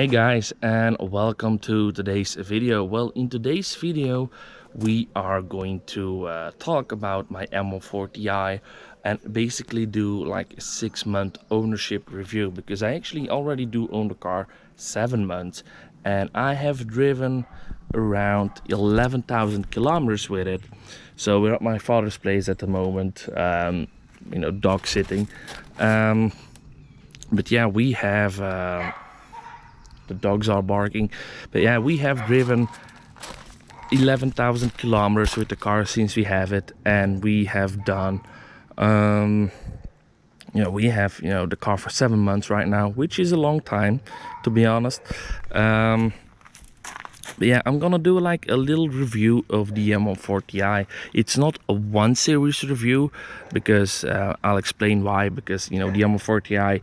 Hey guys, and welcome to today's video. Well, in today's video we are going to talk about my M140i and basically do like a 6-month ownership review, because I actually already do own the car 7 months and I have driven around 11,000 kilometers with it. So we're at my father's place at the moment, dog sitting, but yeah, we have the dogs are barking, but yeah, we have driven 11,000 kilometers with the car since we have it, and we have done we have the car for 7 months right now, which is a long time, to be honest. But yeah, I'm gonna do like a little review of the M140i. It's not a 1 series review, because I'll explain why. Because the M140i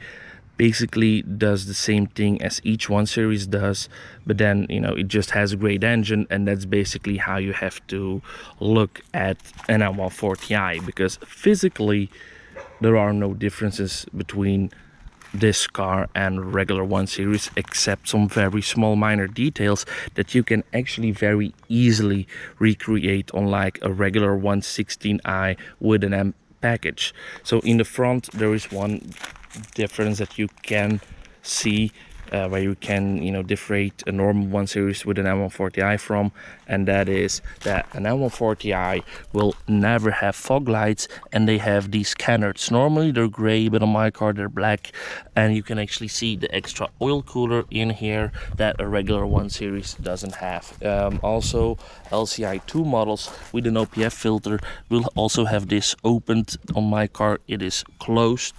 basically does the same thing as each 1 series does, but then it just has a great engine, and that's basically how you have to look at an M140i, because physically there are no differences between this car and regular 1 series, except some very small minor details that you can actually very easily recreate on like a regular 116i with an M package. So in the front there is one difference that you can see, where you can differentiate a normal 1 series with an M140i from, and that is that an M140i will never have fog lights, and they have these scanners. Normally they're gray, but on my car they're black, and you can actually see the extra oil cooler in here that a regular 1 series doesn't have. Also, LCI 2 models with an OPF filter will also have this opened. On my car it is closed.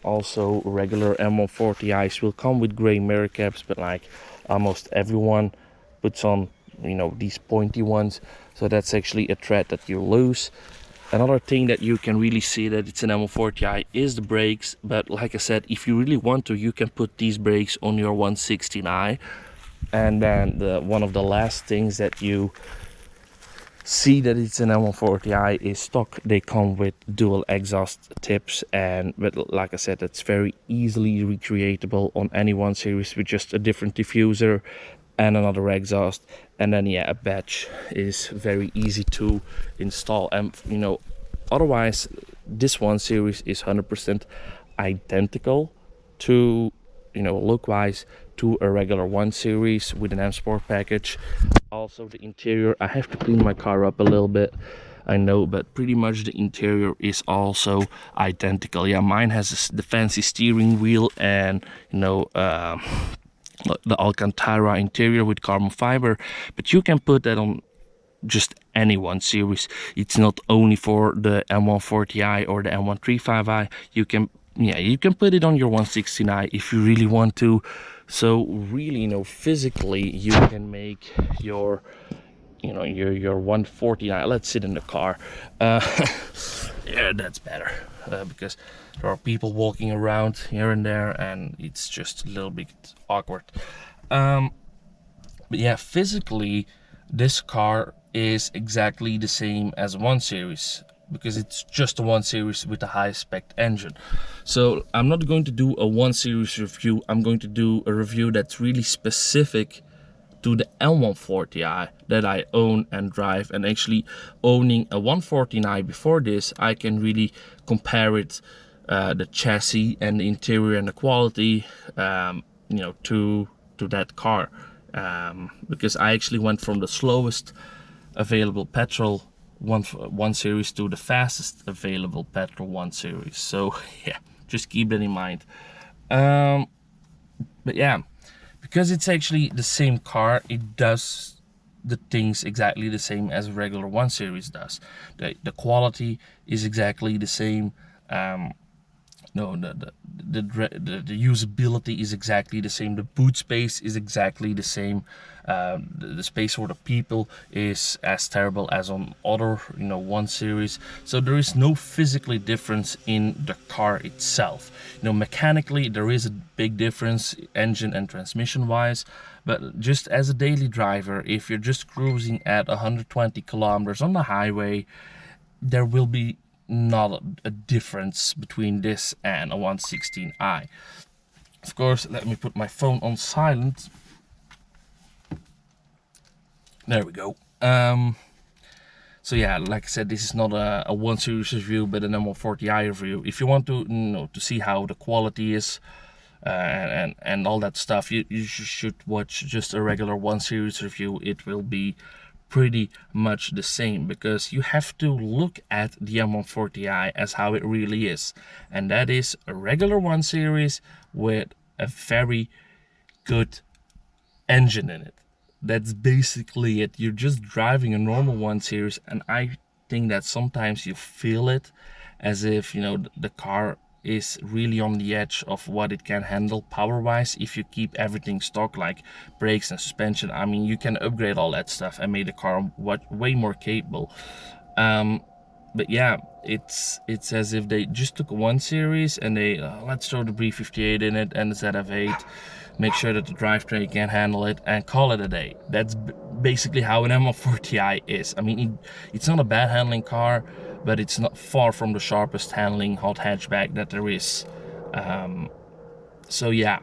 Also, regular M140i's will come with gray mirror caps, but like almost everyone puts on these pointy ones, so that's actually a thread that you lose. Another thing that you can really see that it's an M140i is the brakes, but like I said, if you really want to, you can put these brakes on your 116i. And then one of the last things that you see that it's an M140i is stock. They come with dual exhaust tips, but like I said, that's very easily recreatable on any 1 series with just a different diffuser and another exhaust. And then yeah, a badge is very easy to install. And otherwise this 1 series is 100% identical to look wise to a regular 1 series with an M Sport package. Also, the interior, I have to clean my car up a little bit, I know, but pretty much the interior is also identical. Yeah, mine has the fancy steering wheel and the Alcantara interior with carbon fiber, but you can put that on just any 1 series. It's not only for the M140i or the M135i. You can put it on your 116i if you really want to. So really, physically you can make your your 140i. Let's sit in the car. Yeah, that's better, because there are people walking around here and there and it's just a little bit awkward. But yeah, physically this car is exactly the same as 1 series, because it's just a 1 series with a high spec engine. So I'm not going to do a 1 series review. I'm going to do a review that's really specific to the M140i that I own and drive. And actually, owning a 140i before this, I can really compare it, the chassis and the interior and the quality, to that car, because I actually went from the slowest available petrol 1 series to the fastest available petrol 1 series. So yeah, just keep that in mind. But yeah, because it's actually the same car, it does the things exactly the same as a regular 1 series does. The quality is exactly the same. The usability is exactly the same. The boot space is exactly the same. The space for the people is as terrible as on other 1 series. So there is no physically difference in the car itself. Mechanically there is a big difference, engine and transmission wise, but just as a daily driver, if you're just cruising at 120 kilometers on the highway, there will be not a difference between this and a 116i. Of course, let me put my phone on silent. There we go. So yeah, like I said, this is not a 1 Series review, but an M140i review. If you want to, to see how the quality is and all that stuff, you should watch just a regular 1 Series review. It will be pretty much the same, because you have to look at the M140i as how it really is, and that is a regular 1 Series with a very good engine in it. That's basically it. You're just driving a normal 1 Series, and I think that sometimes you feel it as if, the car is really on the edge of what it can handle power wise if you keep everything stock, like brakes and suspension. I mean, you can upgrade all that stuff and make the car way more capable. But yeah, it's as if they just took a 1 Series and they let's throw the B58 in it and the ZF8, make sure that the drivetrain can handle it, and call it a day. That's basically how an M140i is. I mean, it's not a bad handling car, but it's not far from the sharpest handling hot hatchback that there is. So yeah,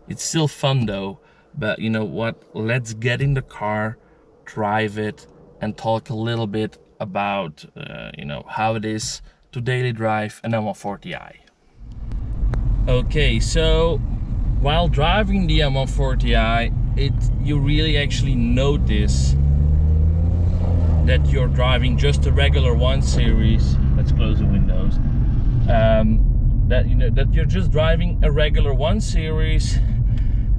it's still fun though. But you know what? Let's get in the car, drive it, and talk a little bit about how it is to daily drive an M140i. Okay, so while driving the M140i, you really actually notice that you're driving just a regular 1 Series. Let's close the windows. That you're just driving a regular 1 Series,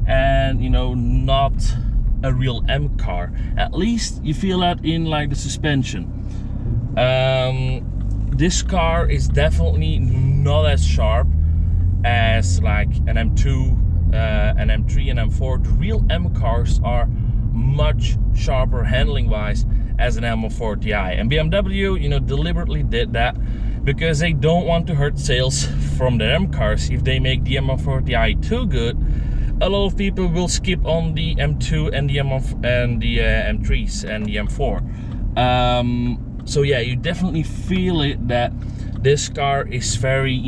and not a real M car. At least you feel that in like the suspension. This car is definitely not as sharp as like an M2, an M3 and M4. The real M cars are much sharper handling wise as an M140i, and BMW deliberately did that because they don't want to hurt sales from their M cars. If they make the M140i too good, a lot of people will skip on the M2 and the M3s and the M4. So yeah, you definitely feel it that this car is very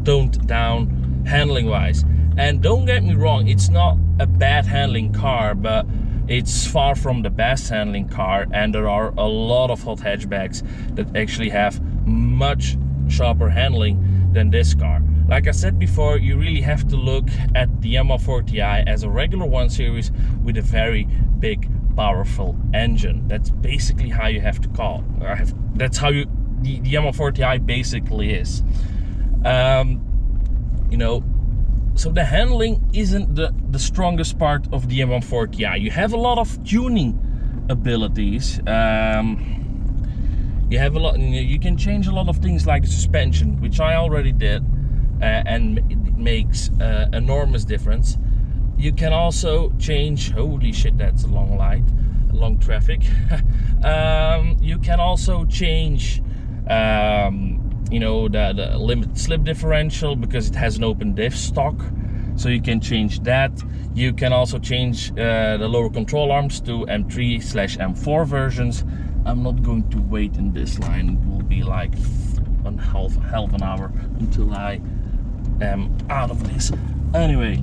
toned down handling wise. And don't get me wrong, it's not a bad handling car, but it's far from the best handling car, and there are a lot of hot hatchbacks that actually have much sharper handling than this car. Like I said before, you really have to look at the M140i as a regular 1 Series with a very big, powerful engine. That's basically how you have to call. That's how the M140i basically is. So the handling isn't the strongest part of the M140i. You have a lot of tuning abilities. You have a lot. You can change a lot of things like the suspension, which I already did, and it makes enormous difference. You can also change. Holy shit, that's a long light, long traffic. You can also change. The limited slip differential, because it has an open diff stock, so you can change that. You can also change the lower control arms to M3/M4 versions. I'm not going to wait in this line. It will be like half an hour until I am out of this. Anyway,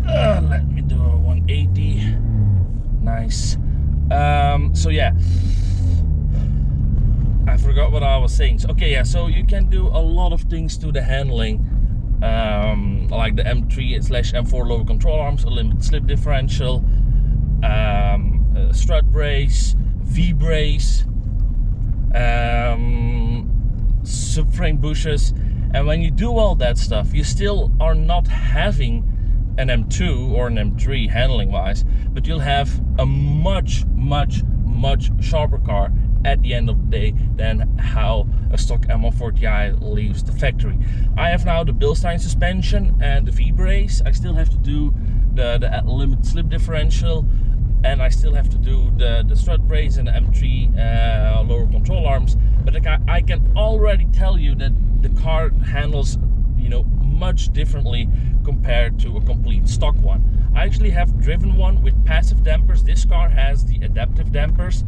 let me do a 180. Nice. So yeah, I forgot what I was saying. So, okay, yeah, so you can do a lot of things to the handling, like the M3/M4 lower control arms, a limited slip differential, strut brace, V-brace, subframe bushes. And when you do all that stuff, you still are not having an M2 or an M3 handling wise, but you'll have a much sharper car at the end of the day than how a stock M140i leaves the factory. I have now the Bilstein suspension and the V-brace. I still have to do the limited slip differential, and I still have to do the strut brace and the M3 lower control arms. But I can already tell you that the car handles much differently compared to a complete stock one. I actually have driven one with passive dampers. This car has the adaptive dampers,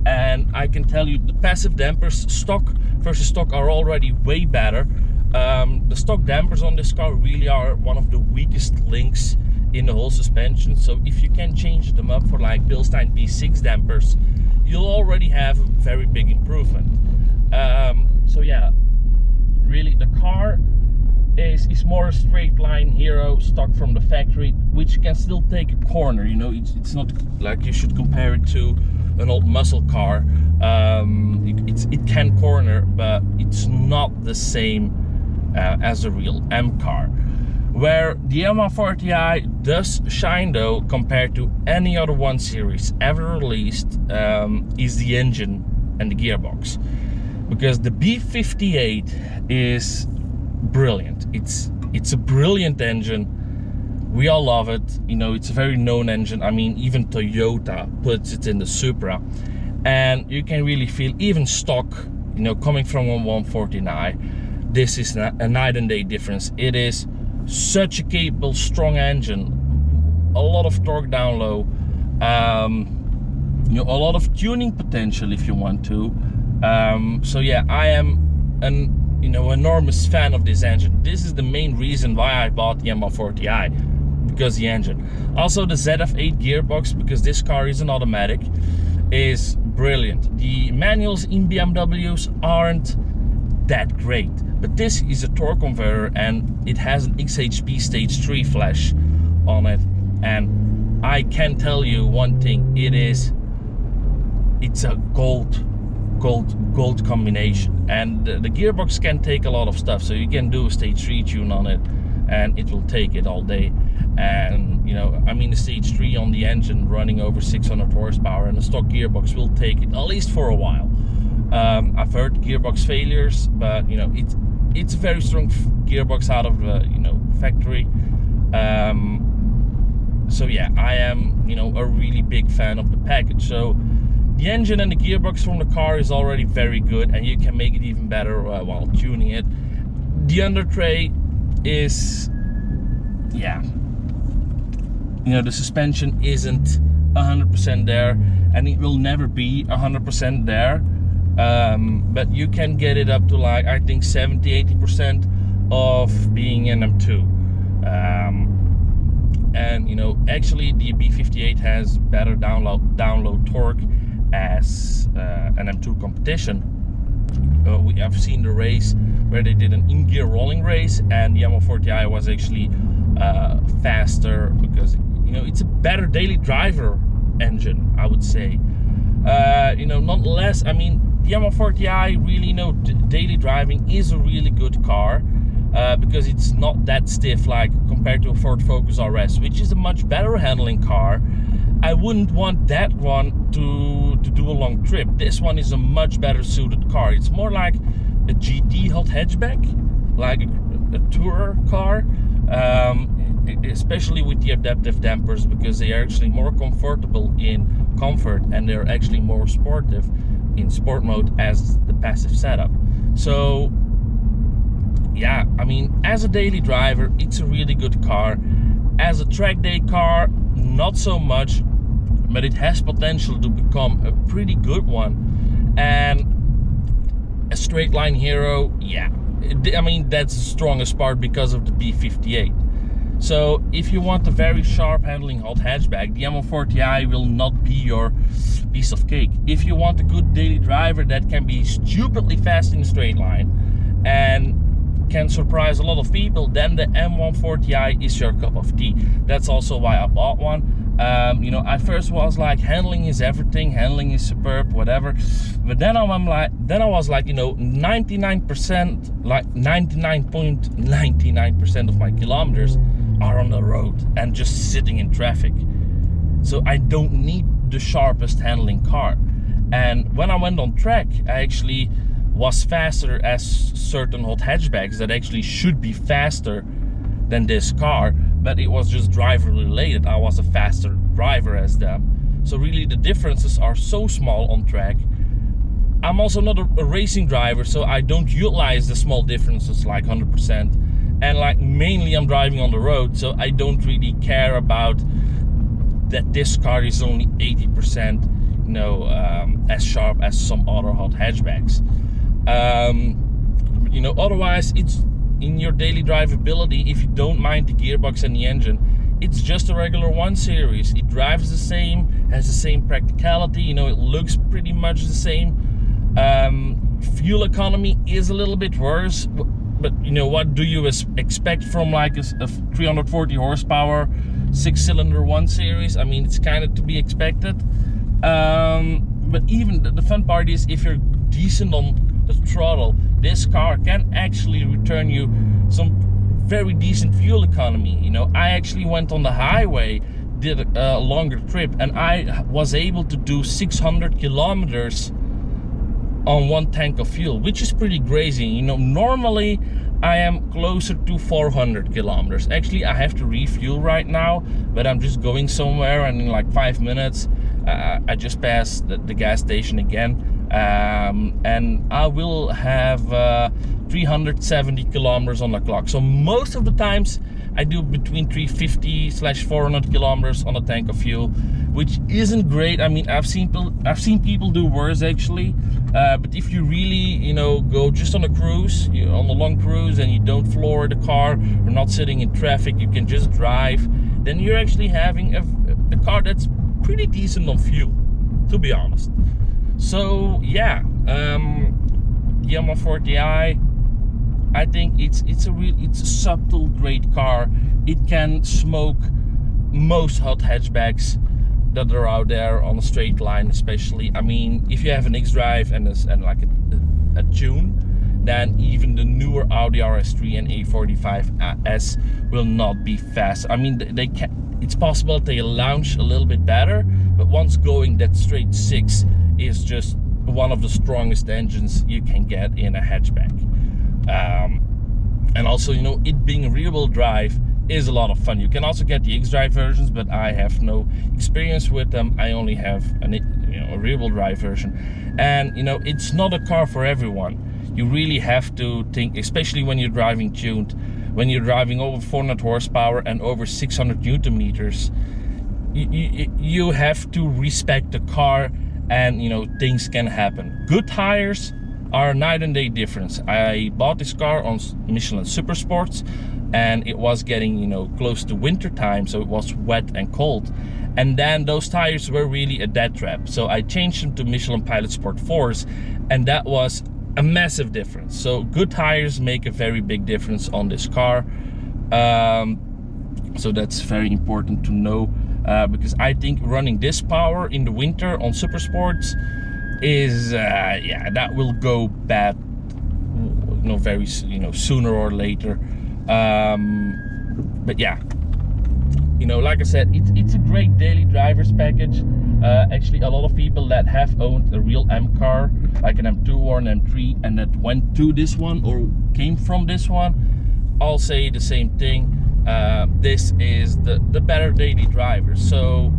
And I can tell you the passive dampers, stock versus stock, are already way better. The stock dampers on this car really are one of the weakest links in the whole suspension. So if you can change them up for like Bilstein B6 dampers, you'll already have a very big improvement. So yeah, really the car is more a straight line hero stock from the factory, which can still take a corner. You know, it's not like you should compare it to an old muscle car. It can corner, but it's not the same as a real M car. Where the M140i does shine though, compared to any other 1 Series ever released, is the engine and the gearbox. Because the B58 is brilliant. It's a brilliant engine. We all love it. You know, it's a very known engine. I mean, even Toyota puts it in the Supra. And you can really feel, even stock, you know, coming from a 140i, this is a night and day difference. It is such a capable, strong engine. A lot of torque down low. You know, a lot of tuning potential if you want to. So yeah, I am an enormous fan of this engine. This is the main reason why I bought the M140i, because the engine. Also the ZF8 gearbox, because this car is an automatic, is brilliant. The manuals in BMWs aren't that great, but this is a torque converter and it has an XHP stage 3 flash on it, and I can tell you one thing, it's a gold combination. And the gearbox can take a lot of stuff, so you can do a stage 3 tune on it and it will take it all day. And you know, I mean, the stage 3 on the engine running over 600 horsepower, and the stock gearbox will take it at least for a while. I've heard gearbox failures, but you know, it's a very strong gearbox out of the factory. So yeah, I am a really big fan of the package. So the engine and the gearbox from the car is already very good, and you can make it even better while tuning it. The under tray is, yeah, the suspension isn't 100% there, and it will never be 100% there. But you can get it up to like, I think 70-80% of being an M2. And actually the B58 has better download torque as an M2 competition. We have seen the race where they did an in-gear rolling race, and the M140i was actually faster, because it's a better daily driver engine, I would say. Nonetheless, I mean, the M140i really, daily driving is a really good car, because it's not that stiff like compared to a Ford Focus RS, which is a much better handling car. I wouldn't want that one to do a long trip. This one is a much better suited car. It's more like a GT hot hatchback, like a tourer car, especially with the adaptive dampers, because they are actually more comfortable in comfort, and they're actually more sportive in sport mode as the passive setup. So yeah, I mean, as a daily driver, it's a really good car. As a track day car, not so much, but it has potential to become a pretty good one. And a straight line hero, yeah, I mean, that's the strongest part because of the B58. So if you want a very sharp handling hot hatchback, the M140i will not be your piece of cake. If you want a good daily driver that can be stupidly fast in a straight line and can surprise a lot of people, then the M140i is your cup of tea. That's also why I bought one. I first was like, handling is everything, handling is superb, whatever. But then I was like, 99%, like 99.99% of my kilometers are on the road and just sitting in traffic. So I don't need the sharpest handling car. And when I went on track, I actually was faster as certain hot hatchbacks that actually should be faster than this car, but it was just driver related. I was a faster driver as them. So really the differences are so small on track. I'm also not a racing driver, so I don't utilize the small differences like 100%. And like mainly I'm driving on the road, so I don't really care about that this car is only 80% as sharp as some other hot hatchbacks. Otherwise, it's in your daily drivability. If you don't mind the gearbox and the engine, it's just a regular 1 Series. It drives the same, has the same practicality. It looks pretty much the same. Fuel economy is a little bit worse, but what do you expect from like a 340 horsepower 6-cylinder 1 Series? I mean, it's kind of to be expected. But even the fun part is, if you're decent on the throttle, this car can actually return you some very decent fuel economy. I actually went on the highway, did a longer trip, and I was able to do 600 kilometers on 1 tank of fuel, which is pretty crazy. Normally I am closer to 400 kilometers. Actually, I have to refuel right now, but I'm just going somewhere, and in like 5 minutes I just passed the gas station again, and I will have 370 kilometers on the clock. So most of the times I do between 350/400 kilometers on a tank of fuel, which isn't great. I mean, I've seen people do worse actually. But if you really, go just on a cruise, on a long cruise, and you don't floor the car, you're not sitting in traffic, you can just drive, then you're actually having a car that's pretty decent on fuel, to be honest. So yeah, the M140i, I think it's a subtle, great car. It can smoke most hot hatchbacks that are out there on a straight line, especially. I mean, if you have an X-Drive and like a tune, then even the newer Audi RS3 and A45S will not be fast. I mean, it's possible they launch a little bit better, but once going, that straight 6 is just one of the strongest engines you can get in a hatchback. And also, it being rear-wheel drive is a lot of fun. You can also get the X-Drive versions, but I have no experience with them. I only have a rear-wheel drive version, and it's not a car for everyone. You really have to think, especially when you're driving tuned, when you're driving over 400 horsepower and over 600 newton meters, you have to respect the car, and things can happen. Good tires are a night and day difference. I bought this car on Michelin Super Sports, and it was getting close to winter time, so it was wet and cold, and then those tires were really a death trap. So I changed them to Michelin Pilot Sport 4s, and that was a massive difference. So good tires make a very big difference on this car. So that's very important to know, because I think running this power in the winter on Super Sports is yeah, that will go bad very sooner or later. But yeah, like I said, it's a great daily driver's package. Actually, a lot of people that have owned a real M car, like an M2 or an M3, and that went to this one or came from this one, all say the same thing. This is the better daily driver. So,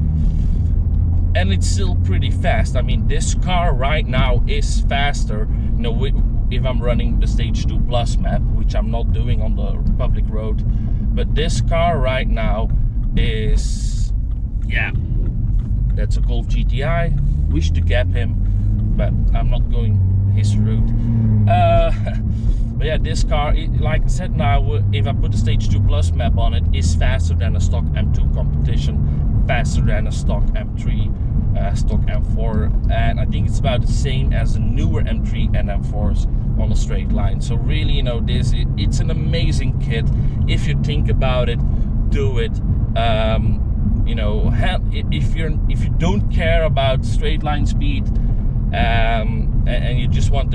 and it's still pretty fast. I mean, this car right now is faster, if I'm running the Stage 2 Plus map, which I'm not doing on the public road. But this car right now is, yeah, that's a Golf GTI. Wish to gap him, but I'm not going his route. But yeah, this car, like I said, now if I put the Stage 2 Plus map on it, is faster than a stock M2 competition, faster than a stock M3, stock M4, and I think it's about the same as the newer M3 and M4s on a straight line. So really, it's an amazing kit. If you think about it, do it. If you don't care about straight line speed, and you just want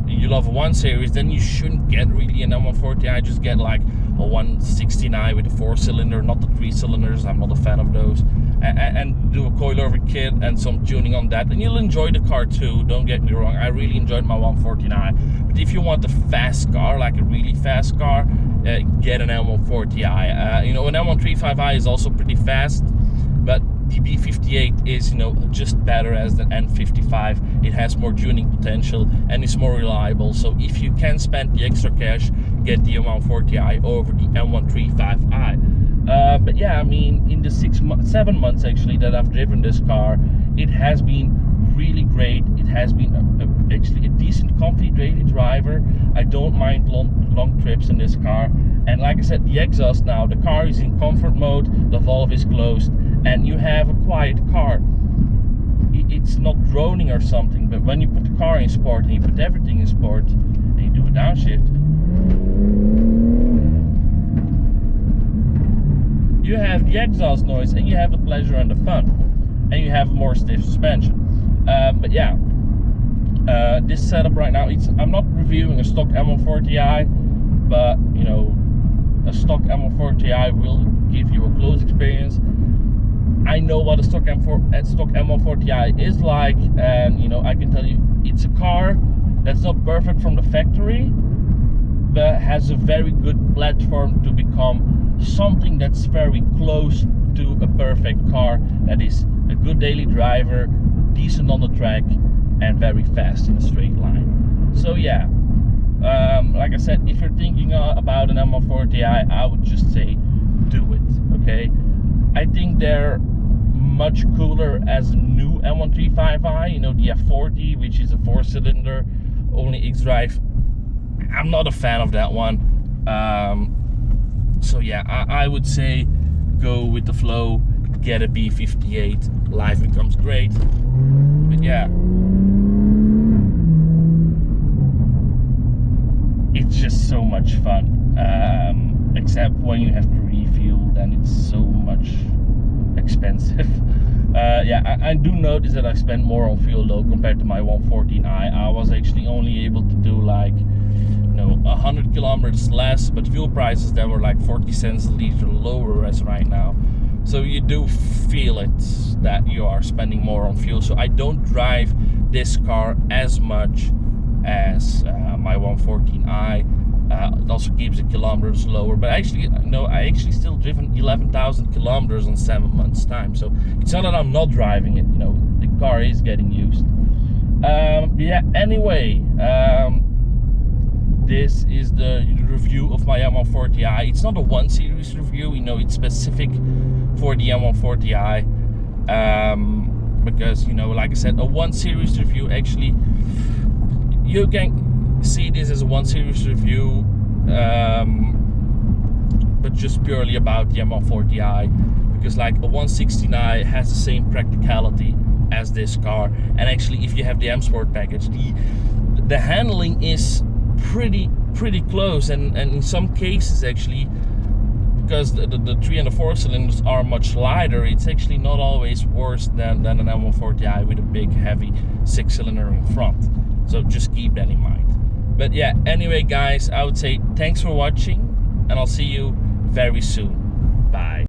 you love a 1 Series, then you shouldn't get really an M140i. Just get like a 169 with a 4-cylinder, not the 3-cylinders. I'm not a fan of those. And do a coilover kit and some tuning on that, and you'll enjoy the car too. Don't get me wrong, I really enjoyed my 140i. But if you want a fast car, like a really fast car, get an M140i. An M135i is also pretty fast, but the B58 is just better as the N55. It has more tuning potential and it's more reliable. So if you can spend the extra cash, get the M140i over the M135i. But yeah, I mean, in the 7 months actually that I've driven this car, it has been really great. It has been actually a decent, comfy daily driver. I don't mind long trips in this car. And like I said, the exhaust now, the car is in comfort mode, the valve is closed, and you have a quiet car. It's not droning or something, but when you put the car in sport and you put everything in sport and you do a downshift, you have the exhaust noise and you have the pleasure and the fun, and you have more stiff suspension. But yeah, this setup right now, I'm not reviewing a stock M140i, but you know, a stock M140i will give you a close experience. I know what a stock M140i is like, and you know, I can tell you it's a car that's not perfect from the factory, but has a very good platform to become something that's very close to a perfect car that is a good daily driver, decent on the track, and very fast in a straight line. So yeah, like I said, if you're thinking about an M140i, I would just say do it. Okay, I think they're much cooler as a new M135i, you know, the F40, which is a 4-cylinder, only X-drive. I'm not a fan of that one. So yeah, I would say go with the flow, get a B58, life becomes great. But yeah, it's just so much fun, except when you have to refuel, then it's so much expensive. Yeah, I do notice that I spend more on fuel though compared to my 140i. I was actually only able to do like, you know, 100 kilometers less, but fuel prices that were like 40 cents a liter lower as right now. So you do feel it that you are spending more on fuel. So I don't drive this car as much as my 140i. It also keeps the kilometers lower, but actually, no, I actually still driven 11,000 kilometers on 7 months time. So it's not that I'm not driving it, you know, the car is getting used. Yeah, anyway, this is the review of my M140i. It's not a 1 series review, you know, it's specific for the M140i, because, you know, like I said, a 1 series review, actually, you can see this as a 1 series review, but just purely about the M140i, because like a 160i has the same practicality as this car. And actually, if you have the M Sport package, the handling is pretty close, and in some cases actually, because the 3 and the 4 cylinders are much lighter, it's actually not always worse than an M140i with a big heavy 6-cylinder in front. So just keep that in mind. But yeah, anyway guys, I would say thanks for watching, and I'll see you very soon. Bye.